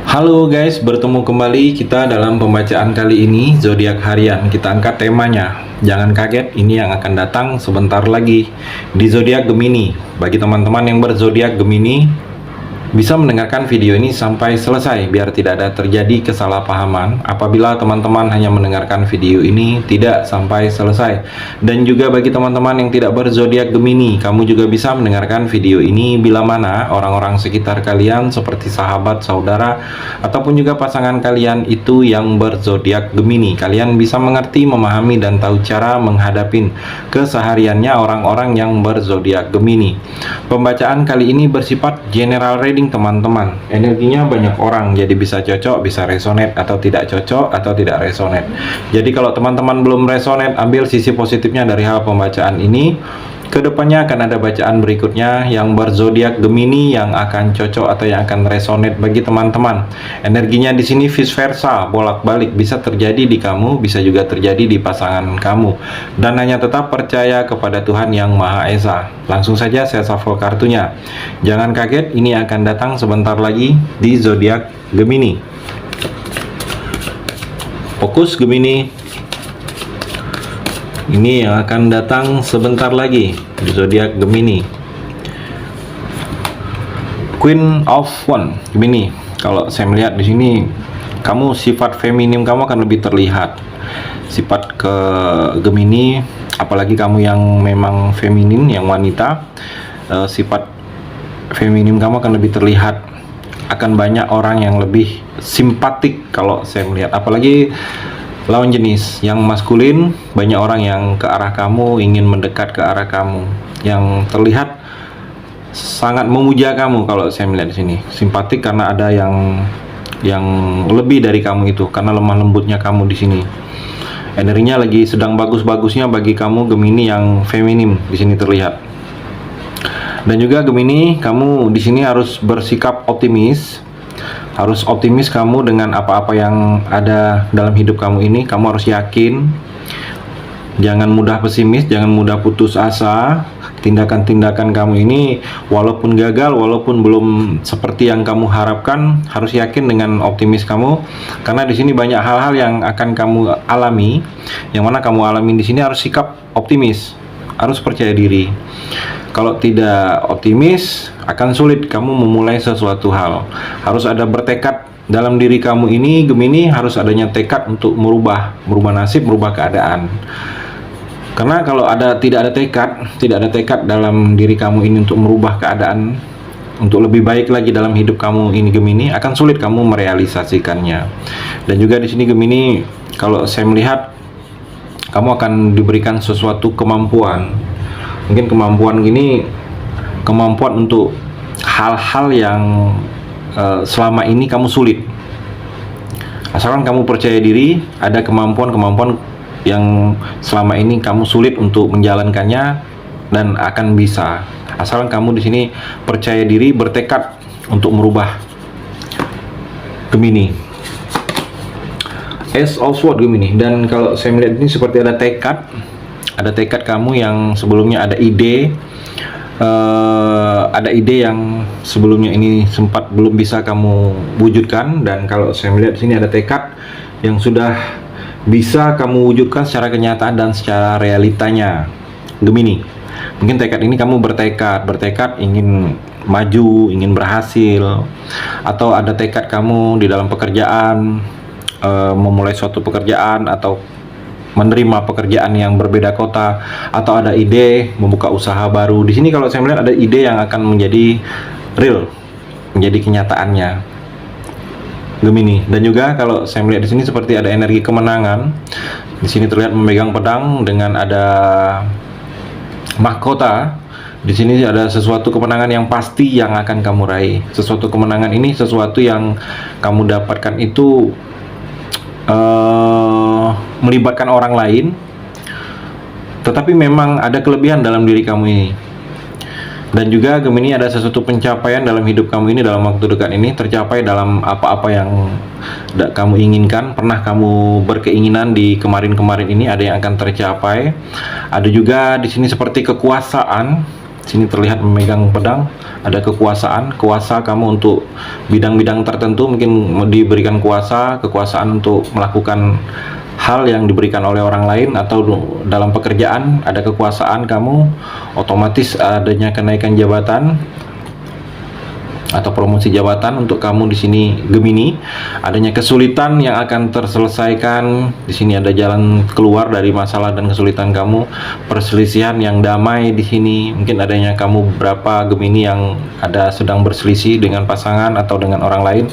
Halo guys, bertemu kembali kita dalam pembacaan kali ini zodiak harian. Kita angkat temanya. Jangan kaget, ini yang akan datang sebentar lagi di zodiak Gemini. Bagi teman-teman yang berzodiak Gemini, bisa mendengarkan video ini sampai selesai biar tidak ada terjadi kesalahpahaman apabila teman-teman hanya mendengarkan video ini tidak sampai selesai. Dan juga bagi teman-teman yang tidak berzodiak Gemini, kamu juga bisa mendengarkan video ini bila mana orang-orang sekitar kalian seperti sahabat, saudara, ataupun juga pasangan kalian itu yang berzodiak Gemini. Kalian bisa mengerti, memahami, dan tahu cara menghadapin kesehariannya orang-orang yang berzodiak Gemini. Pembacaan kali ini bersifat general reading teman-teman. Energinya banyak orang, jadi bisa cocok, bisa resonate, atau tidak cocok, atau tidak resonate. Jadi kalau teman-teman belum resonate, ambil sisi positifnya dari hal pembacaan ini. Kedepannya akan ada bacaan berikutnya yang berzodiak Gemini yang akan cocok atau yang akan resonate bagi teman-teman. Energinya di sini vice versa, bolak-balik, bisa terjadi di kamu, bisa juga terjadi di pasangan kamu. Dan hanya tetap percaya kepada Tuhan Yang Maha Esa. Langsung saja saya shuffle kartunya. Jangan kaget, ini akan datang sebentar lagi di zodiak Gemini. Fokus Gemini. Ini yang akan datang sebentar lagi di zodiak Gemini. Queen of Wands Gemini. Kalau saya melihat di sini, kamu sifat feminim kamu akan lebih terlihat. Sifat ke Gemini, apalagi kamu yang memang feminin, yang wanita, sifat feminim kamu akan lebih terlihat. Akan banyak orang yang lebih simpatik kalau saya melihat, apalagi lawan jenis yang maskulin, banyak orang yang ke arah kamu, ingin mendekat ke arah kamu, yang terlihat sangat memuja kamu. Kalau saya melihat di sini simpatik karena ada yang lebih dari kamu itu, karena lemah lembutnya kamu di sini. Energinya lagi sedang bagus-bagusnya bagi kamu Gemini yang feminim di sini terlihat. Dan juga Gemini, kamu di sini harus bersikap optimis. Harus optimis kamu dengan apa-apa yang ada dalam hidup kamu ini. Kamu harus yakin. Jangan mudah pesimis, jangan mudah putus asa. Tindakan-tindakan kamu ini walaupun gagal, walaupun belum seperti yang kamu harapkan, harus yakin dengan optimis kamu. Karena di sini banyak hal-hal yang akan kamu alami. Yang mana kamu alami di sini harus sikap optimis, harus percaya diri. Kalau tidak optimis, akan sulit kamu memulai sesuatu hal. Harus ada bertekad dalam diri kamu ini, Gemini, harus adanya tekad untuk merubah nasib, merubah keadaan. Karena kalau tidak ada tekad dalam diri kamu ini untuk merubah keadaan, untuk lebih baik lagi dalam hidup kamu ini Gemini, akan sulit kamu merealisasikannya. Dan juga di sini Gemini, kalau saya melihat kamu akan diberikan sesuatu kemampuan. Mungkin kemampuan gini, kemampuan untuk hal-hal yang selama ini kamu sulit. Asalkan kamu percaya diri, ada kemampuan-kemampuan yang selama ini kamu sulit untuk menjalankannya dan akan bisa. Asalkan kamu di sini percaya diri, bertekad untuk merubah Gemini. Ace of Swords Gemini. Dan kalau saya melihat ini seperti ada tekad kamu yang sebelumnya ada ide yang sebelumnya ini sempat belum bisa kamu wujudkan. Dan kalau saya melihat di sini ada tekad yang sudah bisa kamu wujudkan secara kenyataan dan secara realitanya Gemini. Mungkin tekad ini kamu bertekad ingin maju, ingin berhasil, atau ada tekad kamu di dalam pekerjaan, memulai suatu pekerjaan atau menerima pekerjaan yang berbeda kota, atau ada ide membuka usaha baru. Di sini kalau saya melihat ada ide yang akan menjadi real, menjadi kenyataannya Gemini. Dan juga kalau saya melihat di sini seperti ada energi kemenangan. Di sini terlihat memegang pedang dengan ada mahkota. Di sini ada sesuatu kemenangan yang pasti yang akan kamu raih. Sesuatu kemenangan ini sesuatu yang kamu dapatkan itu melibatkan orang lain, tetapi memang ada kelebihan dalam diri kamu ini. Dan juga Gemini, ada sesuatu pencapaian dalam hidup kamu ini dalam waktu dekat ini, tercapai dalam apa-apa yang kamu inginkan, pernah kamu berkeinginan di kemarin-kemarin ini, ada yang akan tercapai. Ada juga di sini seperti kekuasaan Sini terlihat memegang pedang, ada kekuasaan, kuasa kamu untuk bidang-bidang tertentu, mungkin diberikan kekuasaan untuk melakukan hal yang diberikan oleh orang lain, atau dalam pekerjaan ada kekuasaan kamu, otomatis adanya kenaikan jabatan atau promosi jabatan untuk kamu di sini Gemini. Adanya kesulitan yang akan terselesaikan. Di sini ada jalan keluar dari masalah dan kesulitan kamu. Perselisihan yang damai di sini. Mungkin adanya kamu beberapa Gemini yang ada sedang berselisih dengan pasangan atau dengan orang lain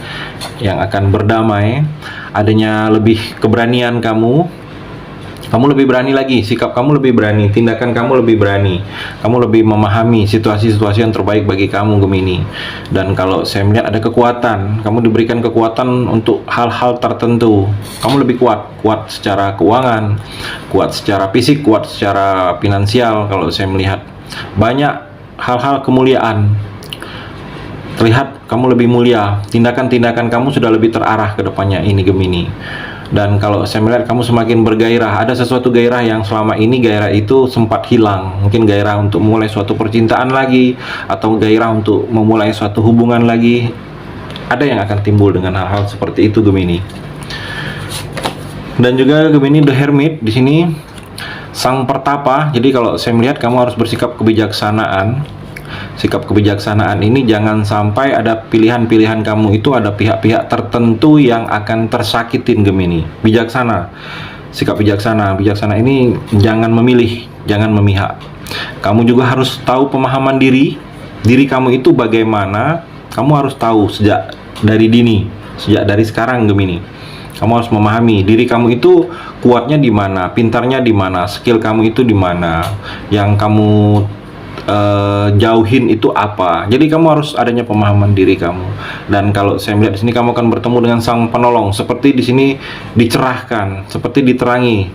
yang akan berdamai. Adanya lebih keberanian kamu. Kamu lebih berani lagi, sikap kamu lebih berani, tindakan kamu lebih berani, kamu lebih memahami situasi-situasi yang terbaik bagi kamu Gemini. Dan kalau saya melihat ada kekuatan, kamu diberikan kekuatan untuk hal-hal tertentu. Kamu lebih kuat secara keuangan, kuat secara fisik, kuat secara finansial. Kalau saya melihat banyak hal-hal kemuliaan, terlihat kamu lebih mulia, tindakan-tindakan kamu sudah lebih terarah ke depannya ini Gemini. Dan kalau saya melihat kamu semakin bergairah, ada sesuatu gairah yang selama ini gairah itu sempat hilang. Mungkin gairah untuk memulai suatu percintaan lagi, atau gairah untuk memulai suatu hubungan lagi. Ada yang akan timbul dengan hal-hal seperti itu Gemini. Dan juga Gemini The Hermit di sini sang pertapa. Jadi kalau saya melihat kamu harus bersikap kebijaksanaan. Sikap kebijaksanaan ini jangan sampai ada pilihan-pilihan kamu itu ada pihak-pihak tertentu yang akan tersakitin Gemini. Bijaksana, sikap bijaksana. Bijaksana ini jangan memilih, jangan memihak. Kamu juga harus tahu pemahaman diri kamu itu bagaimana. Kamu harus tahu sejak dari dini, sejak dari sekarang Gemini. Kamu harus memahami diri kamu itu kuatnya di mana, pintarnya di mana, skill kamu itu di mana, yang kamu jauhin itu apa. Jadi kamu harus adanya pemahaman diri kamu. Dan kalau saya melihat di sini kamu akan bertemu dengan sang penolong. Seperti di sini dicerahkan, seperti diterangi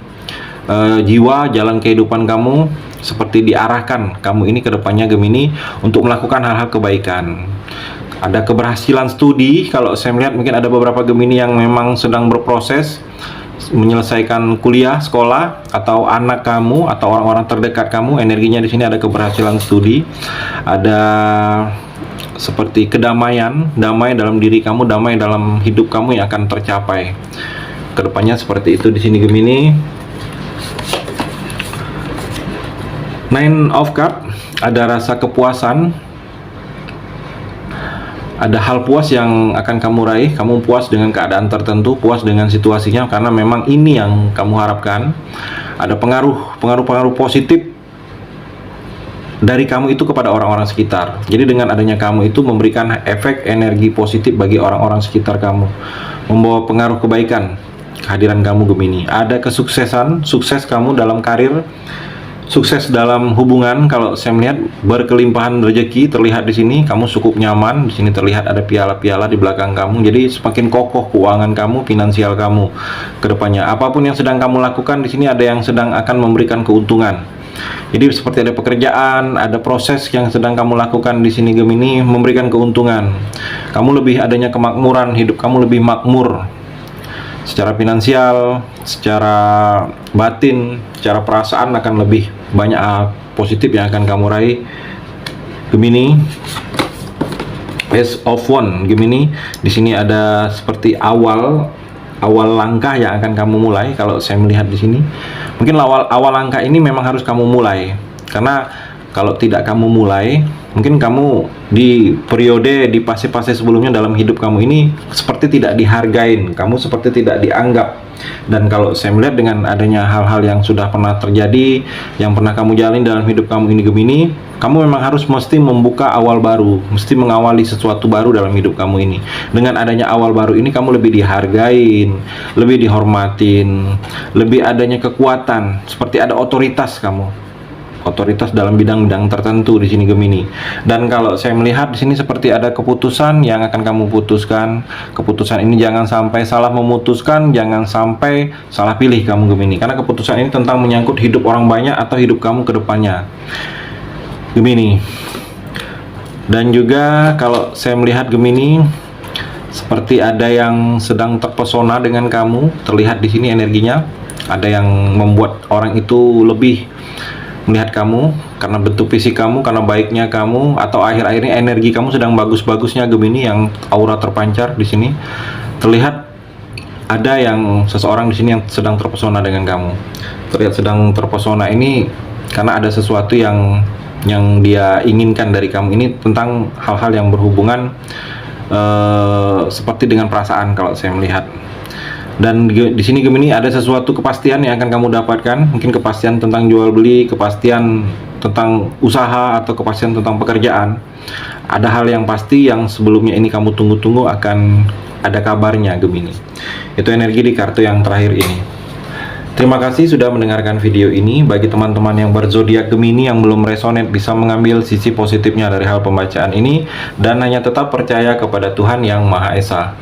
jiwa, jalan kehidupan kamu, seperti diarahkan kamu ini ke depannya Gemini untuk melakukan hal-hal kebaikan. Ada keberhasilan studi. Kalau saya melihat mungkin ada beberapa Gemini yang memang sedang berproses menyelesaikan kuliah, sekolah, atau anak kamu atau orang-orang terdekat kamu, energinya di sini ada keberhasilan studi, ada seperti kedamaian, damai dalam diri kamu, damai dalam hidup kamu yang akan tercapai kedepannya seperti itu di sini Gemini. Nine of Cups, ada rasa kepuasan. Ada hal puas yang akan kamu raih. Kamu puas dengan keadaan tertentu, puas dengan situasinya, karena memang ini yang kamu harapkan. Ada pengaruh positif dari kamu itu kepada orang-orang sekitar. Jadi dengan adanya kamu itu memberikan efek energi positif bagi orang-orang sekitar kamu, membawa pengaruh kebaikan kehadiran kamu Gemini. Ada kesuksesan, sukses kamu dalam karir, sukses dalam hubungan. Kalau saya melihat berkelimpahan rezeki terlihat di sini, kamu cukup nyaman. Di sini terlihat ada piala-piala di belakang kamu. Jadi semakin kokoh keuangan kamu, finansial kamu ke depannya. Apapun yang sedang kamu lakukan di sini ada yang sedang akan memberikan keuntungan. Jadi seperti ada pekerjaan, ada proses yang sedang kamu lakukan di sini Gemini memberikan keuntungan. Kamu lebih adanya kemakmuran, hidup kamu lebih makmur. Secara finansial, secara batin, secara perasaan akan lebih banyak positif yang akan kamu raih Gemini. Ace of Wands Gemini, di sini ada seperti awal langkah yang akan kamu mulai. Kalau saya melihat di sini, mungkin awal langkah ini memang harus kamu mulai, karena kalau tidak kamu mulai, mungkin kamu di periode, di fase-fase sebelumnya dalam hidup kamu ini seperti tidak dihargain, kamu seperti tidak dianggap. Dan kalau saya melihat dengan adanya hal-hal yang sudah pernah terjadi, yang pernah kamu jalin dalam hidup kamu ini Gemini, kamu memang harus mesti membuka awal baru, mesti mengawali sesuatu baru dalam hidup kamu ini. Dengan adanya awal baru ini, kamu lebih dihargain, lebih dihormatin, lebih adanya kekuatan, seperti ada otoritas kamu. Otoritas dalam bidang-bidang tertentu di sini Gemini. Dan kalau saya melihat di sini seperti ada keputusan yang akan kamu putuskan. Keputusan ini jangan sampai salah memutuskan, jangan sampai salah pilih kamu Gemini. Karena keputusan ini tentang menyangkut hidup orang banyak atau hidup kamu ke depannya Gemini. Dan juga kalau saya melihat Gemini seperti ada yang sedang terpesona dengan kamu, terlihat di sini energinya. Ada yang membuat orang itu lebih melihat kamu, karena bentuk fisik kamu, karena baiknya kamu, atau akhir-akhir ini energi kamu sedang bagus-bagusnya Gemini, yang aura terpancar di sini. Terlihat ada yang seseorang di sini yang sedang terpesona dengan kamu. Terlihat sedang terpesona ini karena ada sesuatu yang dia inginkan dari kamu, ini tentang hal-hal yang berhubungan seperti dengan perasaan kalau saya melihat. Dan di sini Gemini ada sesuatu kepastian yang akan kamu dapatkan, mungkin kepastian tentang jual beli, kepastian tentang usaha, atau kepastian tentang pekerjaan. Ada hal yang pasti yang sebelumnya ini kamu tunggu-tunggu, akan ada kabarnya Gemini. Itu energi di kartu yang terakhir ini. Terima kasih sudah mendengarkan video ini. Bagi teman-teman yang berzodiak Gemini yang belum resonate, bisa mengambil sisi positifnya dari hal pembacaan ini dan hanya tetap percaya kepada Tuhan Yang Maha Esa.